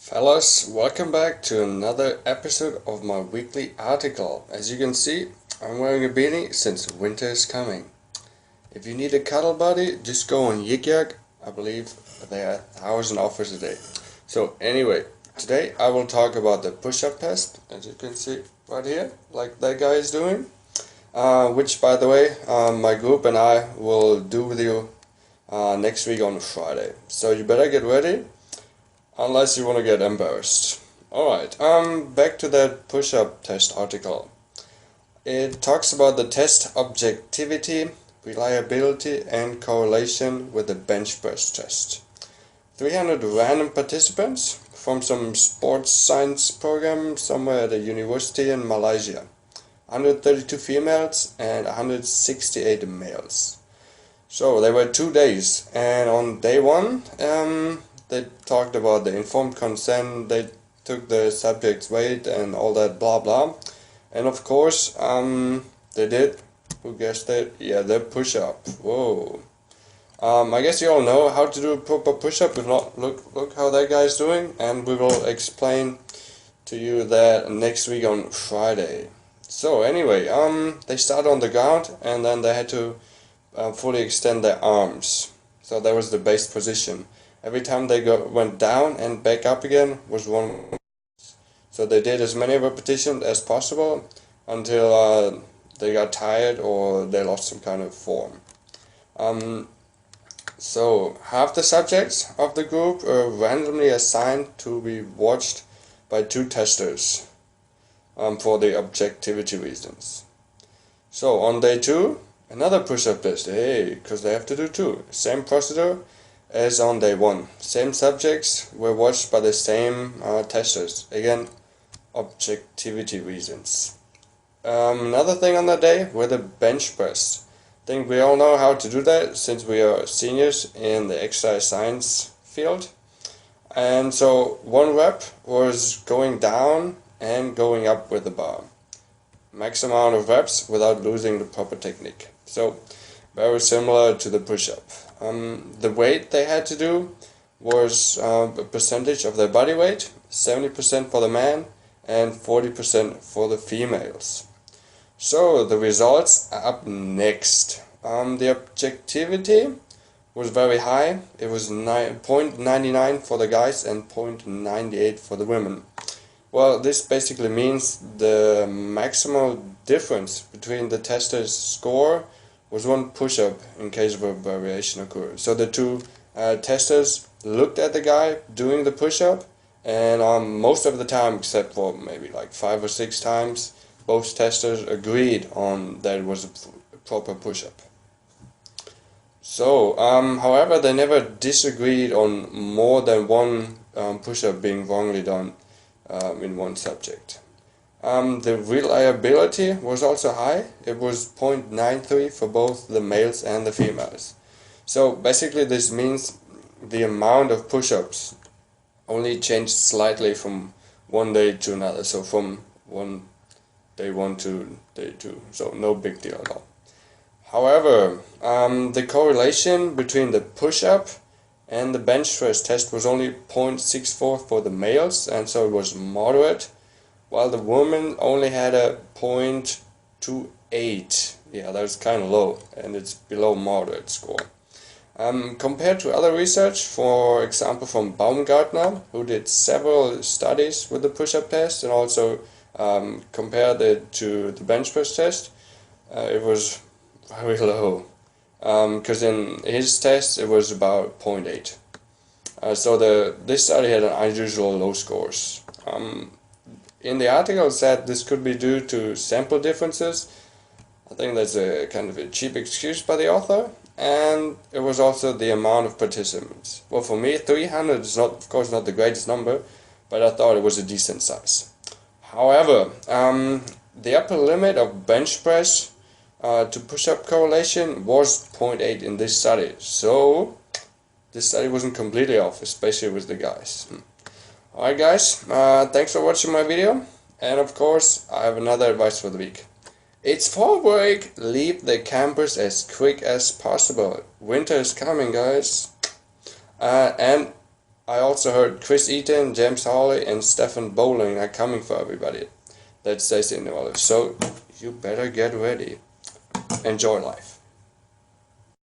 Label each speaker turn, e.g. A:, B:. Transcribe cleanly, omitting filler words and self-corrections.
A: Fellas, welcome back to another episode of my weekly article. As you can see, I'm wearing a beanie since winter is coming. If you need a cuddle buddy, just go on Yik Yak. I believe there are 1,000 offers a day. So anyway, today I will talk about the push-up test, as you can see right here, like that guy is doing. Which, by the way, my group and I will do with you next week on Friday. So you better get ready. Unless you want to get embarrassed. Alright, back to that push-up test article. It talks about the test objectivity, reliability, and correlation with the bench press test. 300 random participants from some sports science program somewhere at a university in Malaysia. 132 females and 168 males. So there were 2 days, and on day one, they talked about the informed consent, they took the subject's weight and all that blah blah. And of course, they did, who guessed it? Yeah, the push-up. Whoa. I guess you all know how to do a proper push-up. If not, look how that guy's doing, and we will explain to you that next week on Friday. So anyway, they started on the ground, and then they had to fully extend their arms. So that was the base position. Every time they went down and back up again was one. So they did as many repetitions as possible until they got tired or they lost some kind of form. So half the subjects of the group are randomly assigned to be watched by 2 testers for the objectivity reasons. So on day 2, another push-up test. Hey, because they have to do 2. Same procedure as on day 1. Same subjects were watched by the same testers. Again, objectivity reasons. Another thing on that day were the bench press. I think we all know how to do that since we are seniors in the exercise science field. And so 1 rep was going down and going up with the bar. Max amount of reps without losing the proper technique. So very similar to the push-up. The weight they had to do was a percentage of their body weight, 70% for the man and 40% for the females. So the results are up next. The objectivity was very high. It was 0.99 for the guys and 0.98 for the women. Well, this basically means the maximal difference between the testers' score was 1 push-up in case of a variation occurred. So the 2 testers looked at the guy doing the push-up, and most of the time, except for maybe like 5 or 6 times, both testers agreed on that it was a proper push-up. So, however, they never disagreed on more than 1 push-up being wrongly done in 1 subject. The reliability was also high. It was 0.93 for both the males and the females. So basically this means the amount of push-ups only changed slightly from 1 day to another. So from day 1 to day 2. So no big deal at all. However, the correlation between the push-up and the bench press test was only 0.64 for the males, and so it was moderate, while the woman only had a 0.28. Yeah, that's kind of low, and it's below moderate score. Compared to other research, for example from Baumgartner, who did several studies with the push-up test and also compared it to the bench press test, it was very low. Because in his test it was about 0.8. So this study had an unusual low scores. In the article it said this could be due to sample differences. I think that's a kind of a cheap excuse by the author, and it was also the amount of participants. Well, for me 300 is not, of course, not the greatest number, but I thought it was a decent size. However, the upper limit of bench press to push-up correlation was 0.8 in this study, so this study wasn't completely off, especially with the guys. Alright guys, thanks for watching my video, and of course I have another advice for the week. It's fall break, leave the campus as quick as possible. Winter is coming, guys. And I also heard Chris Eaton, James Hawley, and Stefan Bowling are coming for everybody that stays in New Orleans. So you better get ready. Enjoy life.